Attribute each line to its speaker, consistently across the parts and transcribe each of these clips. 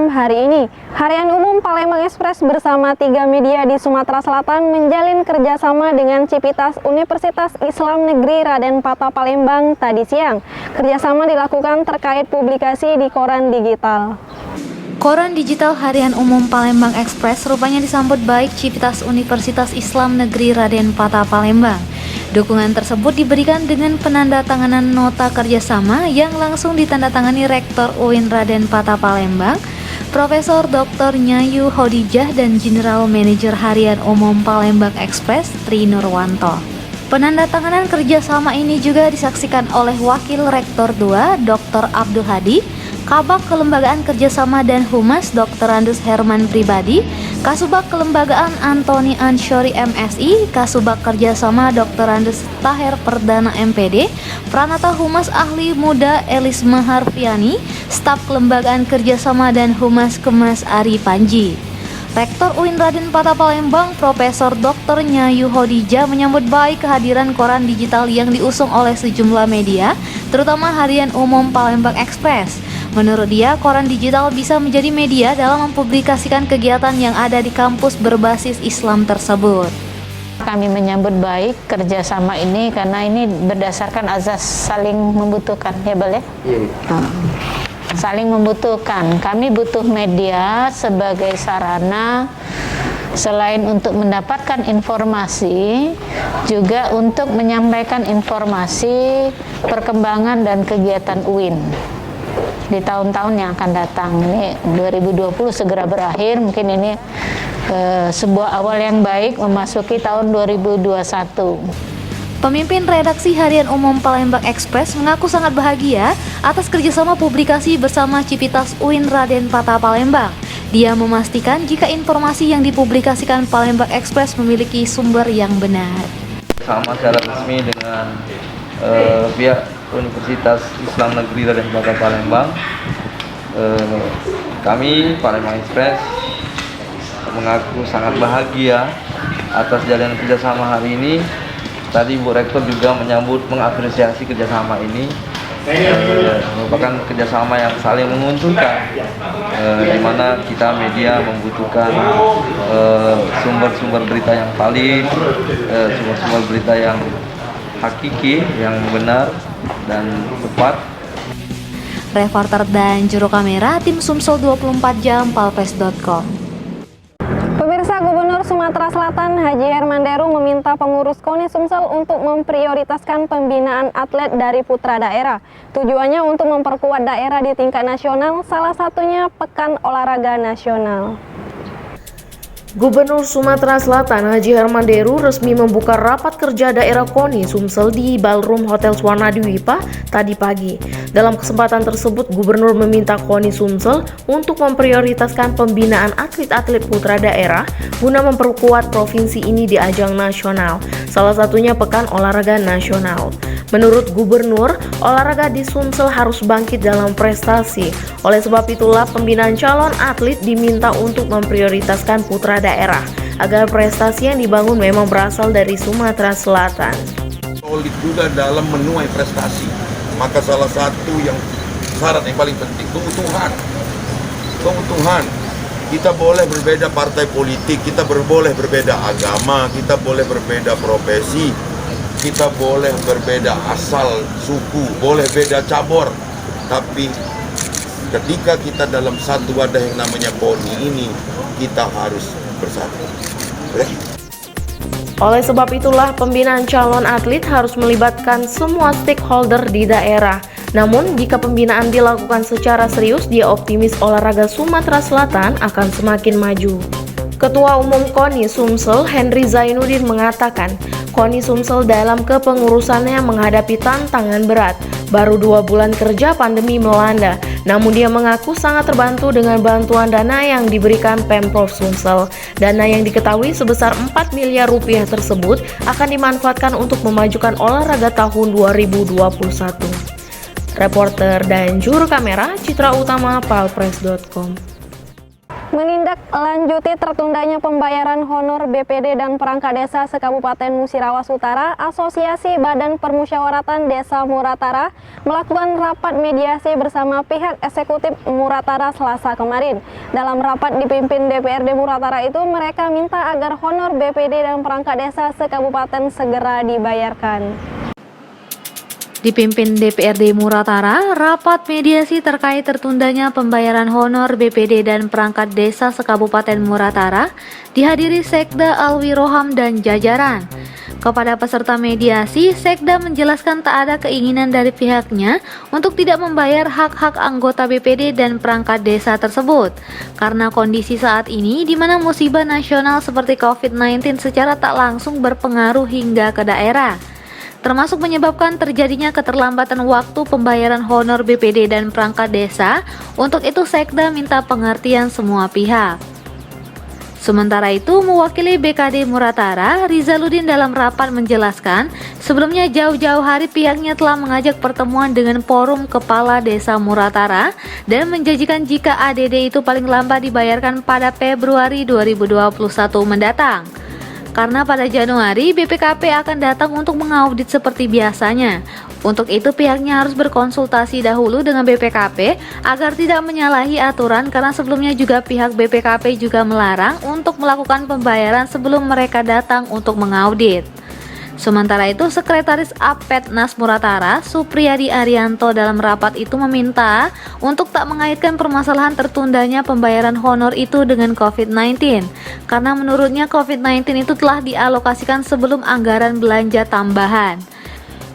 Speaker 1: malam hari ini, Harian Umum Palembang Express bersama 3 media di Sumatera Selatan menjalin kerjasama dengan Civitas Universitas Islam Negeri Raden Patah Palembang tadi siang. Kerjasama dilakukan terkait publikasi di koran digital.
Speaker 2: Koran digital Harian Umum Palembang Express rupanya disambut baik Civitas Universitas Islam Negeri Raden Patah Palembang. Dukungan tersebut diberikan dengan penandatanganan nota kerjasama yang langsung ditandatangani Rektor UIN Raden Patah Palembang, Profesor Dr. Nyayu Hodijah dan General Manager Harian Umum Palembang Express Tri Nurwanto. Penandatanganan kerjasama ini juga disaksikan oleh Wakil Rektor 2 Dr. Abdul Hadi, Kabak Kelembagaan Kerjasama dan Humas Dr. Andus Herman Pribadi, Kasubag Kelembagaan Antoni Ansyori MSI, Kasubag Kerjasama Dr. Andus Taher Perdana MPD, Pranata Humas Ahli Muda Elisma Harfiani, Staf Kelembagaan Kerjasama dan Humas Kemas Ari Panji. Rektor UIN Raden Patah Palembang, Profesor Dr. Nyayu Hodijah menyambut baik kehadiran koran digital yang diusung oleh sejumlah media, terutama Harian Umum Palembang Express. Menurut dia, koran digital bisa menjadi media dalam mempublikasikan kegiatan yang ada di kampus berbasis Islam tersebut.
Speaker 3: Kami menyambut baik kerjasama ini karena ini berdasarkan azas saling membutuhkan, ya Bel ya? Saling membutuhkan. Kami butuh media sebagai sarana selain untuk mendapatkan informasi, juga untuk menyampaikan informasi perkembangan dan kegiatan UIN di tahun-tahun yang akan datang. Ini 2020 segera berakhir, mungkin ini sebuah awal yang baik memasuki tahun 2021.
Speaker 2: Pemimpin redaksi Harian Umum Palembang Express mengaku sangat bahagia atas kerjasama publikasi bersama Civitas UIN Raden Patah Palembang. Dia memastikan jika informasi yang dipublikasikan Palembang Express memiliki sumber yang benar.
Speaker 4: Sama secara resmi dengan pihak Universitas Islam Negeri Raden Patah Palembang, kami Palembang Express mengaku sangat bahagia atas jalinan kerjasama hari ini. Tadi Bu Rektor juga menyambut mengapresiasi kerjasama ini, merupakan kerjasama yang saling menguntungkan, di mana kita media membutuhkan sumber-sumber berita yang valid, sumber-sumber berita yang hakiki, yang benar dan tepat.
Speaker 2: Reporter dan juru kamera tim Sumsel 24 Jam Palpes.com.
Speaker 1: Pemirsa, Gubernur Sumatera Selatan Haji Herman Deru meminta pengurus KONI Sumsel untuk memprioritaskan pembinaan atlet dari putra daerah. Tujuannya untuk memperkuat daerah di tingkat nasional, salah satunya Pekan Olahraga Nasional.
Speaker 5: Gubernur Sumatera Selatan Haji Herman Deru resmi membuka rapat kerja daerah KONI Sumsel di Ballroom Hotel Swarnadi WIPA tadi pagi. Dalam kesempatan tersebut, Gubernur meminta KONI Sumsel untuk memprioritaskan pembinaan atlet-atlet putra daerah guna memperkuat provinsi ini di ajang nasional, salah satunya Pekan Olahraga Nasional. Menurut Gubernur, olahraga di Sumsel harus bangkit dalam prestasi. Oleh sebab itulah pembinaan calon atlet diminta untuk memprioritaskan putra daerah agar prestasi yang dibangun memang berasal dari Sumatera Selatan.
Speaker 6: Solid juga dalam menuai prestasi. Maka salah satu yang syarat yang paling penting keutuhan. Kita boleh berbeda partai politik, kita boleh berbeda agama, kita boleh berbeda profesi, kita boleh berbeda asal suku, boleh beda cabur, tapi ketika kita dalam satu wadah yang namanya KONI ini, kita harus bersatu.
Speaker 5: Oleh sebab itulah pembinaan calon atlet harus melibatkan semua stakeholder di daerah. Namun jika pembinaan dilakukan secara serius, dia optimis olahraga Sumatera Selatan akan semakin maju. Ketua Umum KONI Sumsel Henry Zainuddin mengatakan, KONI Sumsel dalam kepengurusannya menghadapi tantangan berat. Baru 2 bulan kerja pandemi melanda, namun dia mengaku sangat terbantu dengan bantuan dana yang diberikan Pemprov Sumsel. Dana yang diketahui sebesar 4 miliar rupiah tersebut akan dimanfaatkan untuk memajukan olahraga tahun 2021. Reporter dan juru kamera Citra Utama Palpres.com.
Speaker 1: Menindaklanjuti tertundanya pembayaran honor BPD dan perangkat desa se-Kabupaten Musirawas Utara, Asosiasi Badan Permusyawaratan Desa Muratara melakukan rapat mediasi bersama pihak eksekutif Muratara Selasa kemarin. Dalam rapat dipimpin DPRD Muratara itu, mereka minta agar honor BPD dan perangkat desa se-Kabupaten segera dibayarkan.
Speaker 2: Dipimpin DPRD Muratara, rapat mediasi terkait tertundanya pembayaran honor BPD dan perangkat desa se-Kabupaten Muratara dihadiri Sekda Alwi Roham dan jajaran. Kepada peserta mediasi, Sekda menjelaskan tak ada keinginan dari pihaknya untuk tidak membayar hak-hak anggota BPD dan perangkat desa tersebut, karena kondisi saat ini di mana musibah nasional seperti COVID-19 secara tak langsung berpengaruh hingga ke daerah, termasuk menyebabkan terjadinya keterlambatan waktu pembayaran honor BPD dan perangkat desa. Untuk itu Sekda minta pengertian semua pihak. Sementara itu, mewakili BKD Muratara, Rizaludin dalam rapat menjelaskan, sebelumnya jauh-jauh hari pihaknya telah mengajak pertemuan dengan Forum Kepala Desa Muratara dan menjanjikan jika ADD itu paling lambat dibayarkan pada Februari 2021 mendatang. Karena pada Januari BPKP akan datang untuk mengaudit seperti biasanya. Untuk itu pihaknya harus berkonsultasi dahulu dengan BPKP agar tidak menyalahi aturan, karena sebelumnya juga pihak BPKP juga melarang untuk melakukan pembayaran sebelum mereka datang untuk mengaudit. Sementara itu, Sekretaris Apetnas Muratara, Supriyadi Arianto dalam rapat itu meminta untuk tak mengaitkan permasalahan tertundanya pembayaran honor itu dengan COVID-19, karena menurutnya COVID-19 itu telah dialokasikan sebelum anggaran belanja tambahan.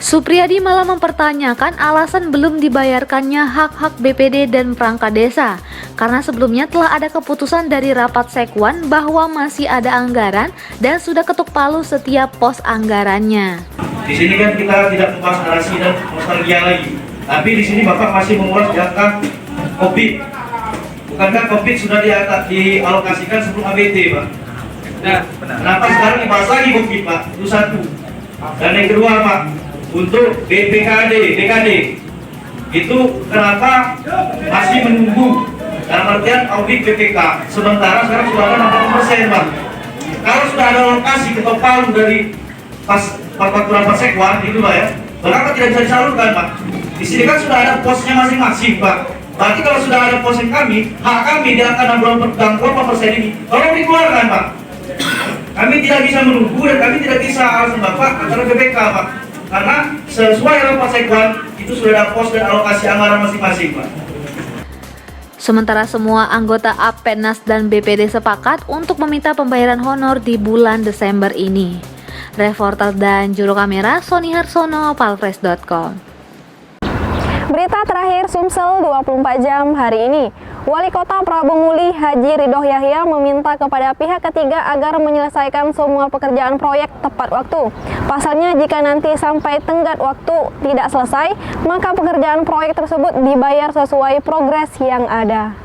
Speaker 2: Supriyadi malah mempertanyakan alasan belum dibayarkannya hak-hak BPD dan perangkat desa, karena sebelumnya telah ada keputusan dari rapat Sekwan bahwa masih ada anggaran dan sudah ketuk palu setiap pos anggarannya.
Speaker 7: Di sini kan kita tidak membahas narasi dan nostalgia lagi, tapi di sini Bapak masih mengulas jangka COVID. Bukankah COVID sudah dialokasikan sebelum ABT, Pak? Nah, kenapa sekarang dibahas lagi COVID, Pak? Itu satu. Dan yang kedua, Pak, untuk BKD itu kenapa masih menunggu dalam artian audit BPK, sementara sekarang sudah ada 60%, Pak. Kalau sudah ada alokasi ketok palu dari waktu rapat Sekwan itu, Pak, ya, kenapa tidak bisa disalurkan, Pak? Di sini kan sudah ada posnya masing-masing, Pak. Berarti kalau sudah ada pos kami, hak kami di angka 60% ini tolong dikeluarkan, Pak. Kami tidak bisa menunggu dan kami tidak bisa alasan Bapak antara BPK, Pak. Karena sesuai rapat Sekwan itu sudah ada pos dan alokasi anggaran masing-masing, Pak.
Speaker 2: Sementara semua anggota Apetnas dan BPD sepakat untuk meminta pembayaran honor di bulan Desember ini. Reporter dan juru kamera Sony Harsono, palfresh.com.
Speaker 1: Berita terakhir Sumsel 24 jam hari ini. Wali Kota Prabu Muli Haji Ridho Yahya meminta kepada pihak ketiga agar menyelesaikan semua pekerjaan proyek tepat waktu. Pasalnya jika nanti sampai tenggat waktu tidak selesai, maka pekerjaan proyek tersebut dibayar sesuai progres yang ada.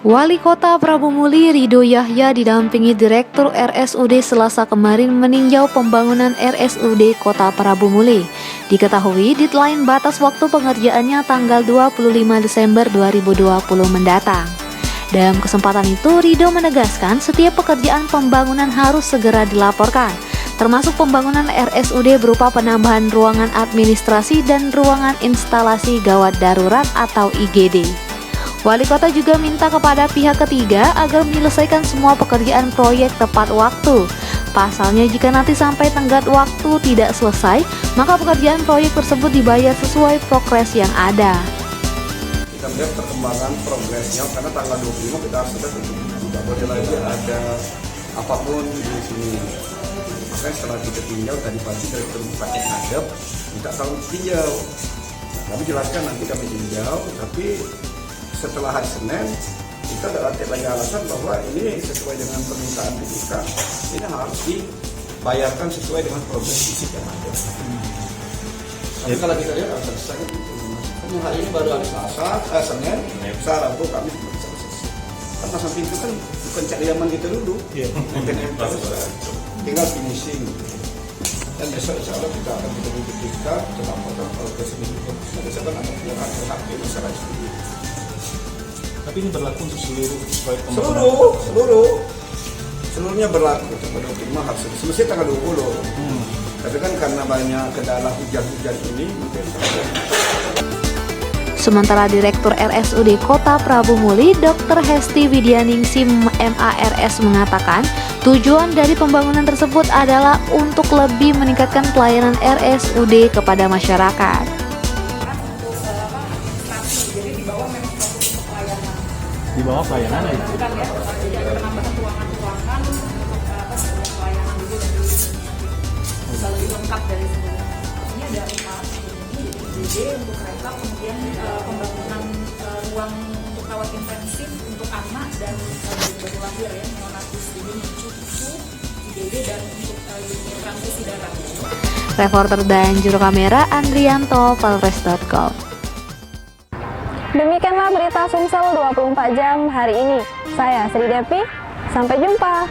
Speaker 2: Wali Kota Prabu Muli Ridho Yahya didampingi Direktur RSUD Selasa kemarin meninjau pembangunan RSUD Kota Prabu Muli. Diketahui deadline batas waktu pengerjaannya tanggal 25 Desember 2020 mendatang. Dalam kesempatan itu, Ridho menegaskan setiap pekerjaan pembangunan harus segera dilaporkan, termasuk pembangunan RSUD berupa penambahan ruangan administrasi dan ruangan instalasi gawat darurat atau IGD. Wali Kota juga minta kepada pihak ketiga agar menyelesaikan semua pekerjaan proyek tepat waktu. Pasalnya jika nanti sampai tenggat waktu tidak selesai, maka pekerjaan proyek tersebut dibayar sesuai progres yang ada.
Speaker 8: Kita melihat perkembangan progresnya, karena tanggal 25 kita harus sudah tidak boleh lagi ada apapun di sini. Makanya setelah kita tinjau tadi pagi dari Bupati Ngadep, kita selalu tinjau. Kami jelaskan nanti kami tinjau, tapi setelah hari Senin kita tidak lagi alasan bahwa ini sesuai dengan permintaan BPK, ini harus dibayarkan sesuai dengan progres fisik yang ada. Tapi kalau kita lihat alasan selesai itu hari ini baru hari Selasa, Senin, Rabu kami bisa selesai. Kan pasang pintu kan bukan cari aman kita dulu, tinggal finishing. Dan besok insya Allah kita akan ketemu BPK dalam progres ini. Besok kan ada pihak masyarakat sendiri.
Speaker 9: Tapi ini berlaku untuk seluruh proyek pembangunan?
Speaker 8: Seluruhnya berlaku. Tanggal 25 harus selesai tanggal 20. Tapi kan karena banyak kendala hujan-hujan ini mungkin
Speaker 2: Sementara Direktur RSUD Kota Prabu Muli, Dr. Hesti Widyaningsih MARS mengatakan, tujuan dari pembangunan tersebut adalah untuk lebih meningkatkan pelayanan RSUD kepada masyarakat.
Speaker 9: Di bawah pelayanan ya?
Speaker 10: Bukan ya, jadi ada penambahan ruangan-ruangan untuk pelayanan dulu dan bisa lebih lengkap dari sebelumnya. Ini ada 4 ini, jadi IGD untuk rekap, kemudian pembangunan ruang untuk rawat intensif untuk anak dan baru lahir ya, neonatus, jadi cucu, IGD dan untuk unit transfusi darah.
Speaker 2: Reporter dan juru kamera Andrianto, Valres.com.
Speaker 1: Demikianlah berita Sumsel 24 jam hari ini. Saya Sri Devi, sampai jumpa.